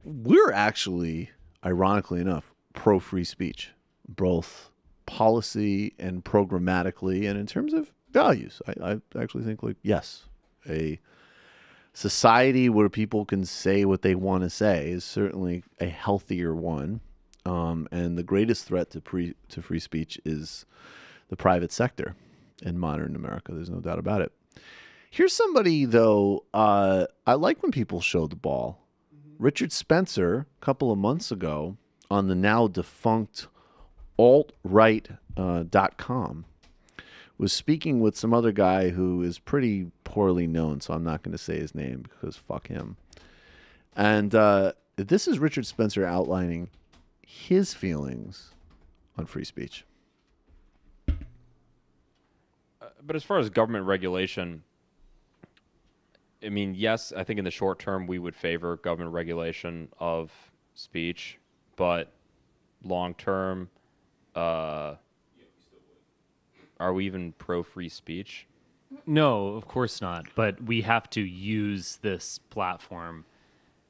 We're actually, ironically enough, pro-free speech, both policy and programmatically, and in terms of values. I actually think, like, yes, a society where people can say what they want to say is certainly a healthier one. And the greatest threat to free speech is the private sector in modern America. There's no doubt about it. Here's somebody, though, I like when people show the ball. Richard Spencer, a couple of months ago, on the now defunct altright.com, was speaking with some other guy who is pretty poorly known, so I'm not going to say his name because fuck him. And this is Richard Spencer outlining his feelings on free speech. But as far as government regulation, I mean, yes, I think in the short term we would favor government regulation of speech, but long term, are we even pro-free speech? No, of course not. But we have to use this platform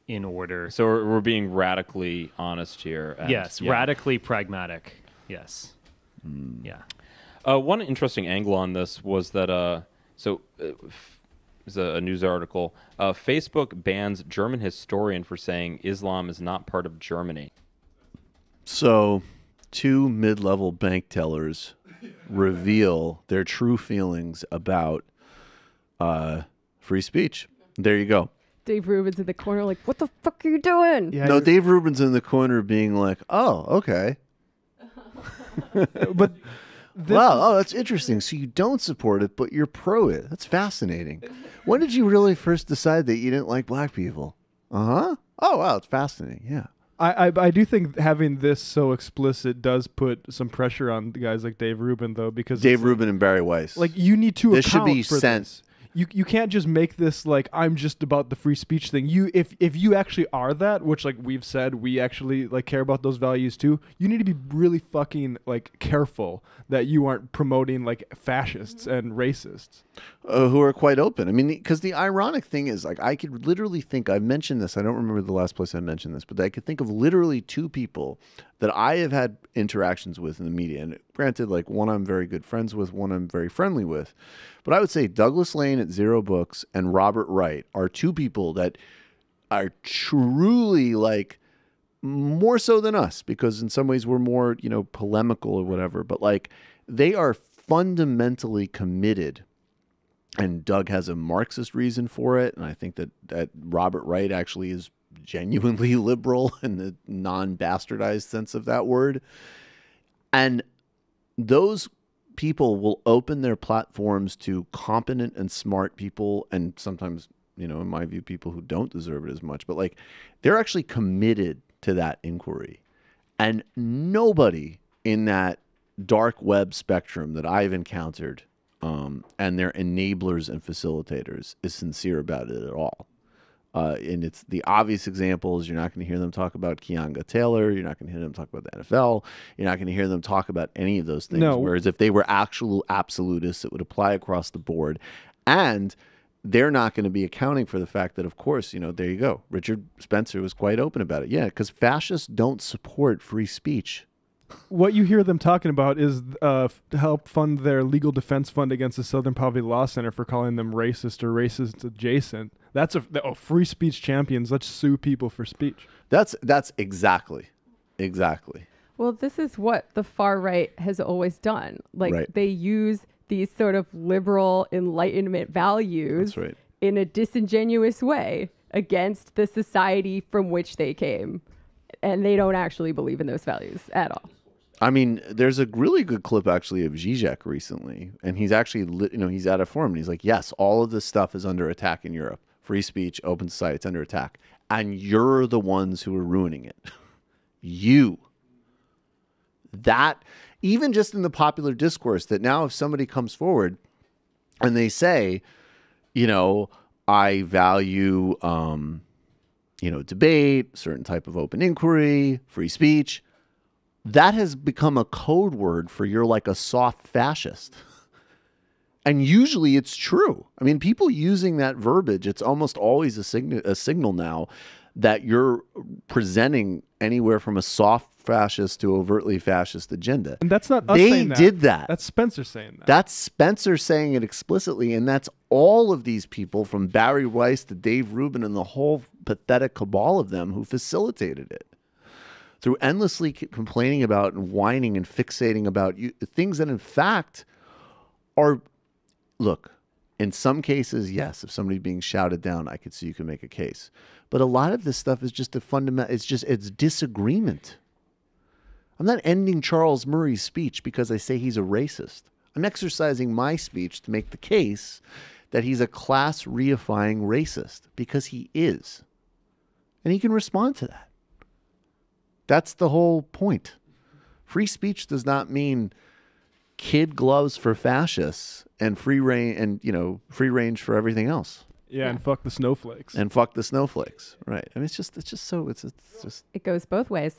in order. So we're being radically honest here. And, yes, yeah. radically pragmatic. Yes. Yeah. One interesting angle on this was that, it's a news article. Facebook bans German historian for saying Islam is not part of Germany. So, two mid-level bank tellers reveal their true feelings about free speech. There you go. Dave Rubin's in the corner like, what the fuck are you doing? Yeah, no, Dave Rubin's in the corner being like, oh, okay. But wow, that's interesting. So you don't support it, but you're pro it. That's fascinating. When did you really first decide that you didn't like black people? Uh-huh. Oh, wow, it's fascinating. Yeah. I do think having this so explicit does put some pressure on guys like Dave Rubin, though, because Dave Rubin and Barry Weiss. Like, you need to this should account be for sent. this. You can't just make this like I'm just about the free speech thing. If you actually are that, which like we've said we actually like care about those values too, you need to be really fucking like careful that you aren't promoting like fascists and racists who are quite open. I mean, because the ironic thing is, like, I could literally think, I've mentioned this, I don't remember the last place I mentioned this, but I could think of literally two people that I have had interactions with in the media. And granted, like, one I'm very good friends with, one I'm very friendly with. But I would say Douglas Lane at Zero Books and Robert Wright are two people that are truly, like, more so than us, because in some ways we're more, you know, polemical or whatever. But, like, they are fundamentally committed. And Doug has a Marxist reason for it. And I think that Robert Wright actually is genuinely liberal in the non-bastardized sense of that word. And those people will open their platforms to competent and smart people, and sometimes, you know, in my view, people who don't deserve it as much. But, like, they're actually committed to that inquiry. And nobody in that dark web spectrum that I've encountered, and their enablers and facilitators, is sincere about it at all. And it's the obvious examples. You're not going to hear them talk about Keonga Taylor. You're not going to hear them talk about the NFL. You're not going to hear them talk about any of those things. No. Whereas if they were actual absolutists, it would apply across the board. And they're not going to be accounting for the fact that, of course, you know, there you go. Richard Spencer was quite open about it. Yeah, because fascists don't support free speech. What you hear them talking about is to help fund their legal defense fund against the Southern Poverty Law Center for calling them racist or racist adjacent. That's free speech champions. Let's sue people for speech. That's exactly. Well, this is what the far right has always done. Like, Right. they use these sort of liberal Enlightenment values That's right. in a disingenuous way against the society from which they came. And they don't actually believe in those values at all. I mean, there's a really good clip actually of Zizek recently, and he's actually, he's at a forum, and he's like, yes, all of this stuff is under attack in Europe. Free speech, open society, it's under attack. And you're the ones who are ruining it. You. That, even just in the popular discourse, that now if somebody comes forward and they say, you know, I value, debate, certain type of open inquiry, free speech, that has become a code word for you're like a soft fascist. And usually it's true. I mean, people using that verbiage, it's almost always a signal now that you're presenting anywhere from a soft fascist to overtly fascist agenda. And that's not us they saying that. did that. That's Spencer saying that. That's Spencer saying it explicitly, and that's all of these people from Barry Weiss to Dave Rubin and the whole pathetic cabal of them who facilitated it through endlessly complaining about and whining and fixating about things that in fact are, look, in some cases, yes, if somebody's being shouted down, I could see you can make a case. But a lot of this stuff is just a fundamental, it's disagreement. I'm not ending Charles Murray's speech because I say he's a racist. I'm exercising my speech to make the case that he's a class reifying racist because he is. And he can respond to that. That's the whole point. Free speech does not mean kid gloves for fascists and free reign and free range for everything else. Yeah, and fuck the snowflakes. And fuck the snowflakes. Right. I mean it's just so it's just It goes both ways.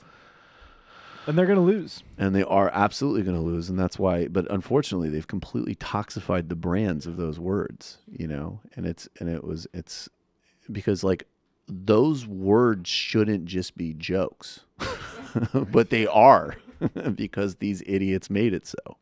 And they're going to lose. And they are absolutely going to lose, and that's why. But unfortunately, they've completely toxified the brands of those words, And it's because like those words shouldn't just be jokes, but they are because these idiots made it so.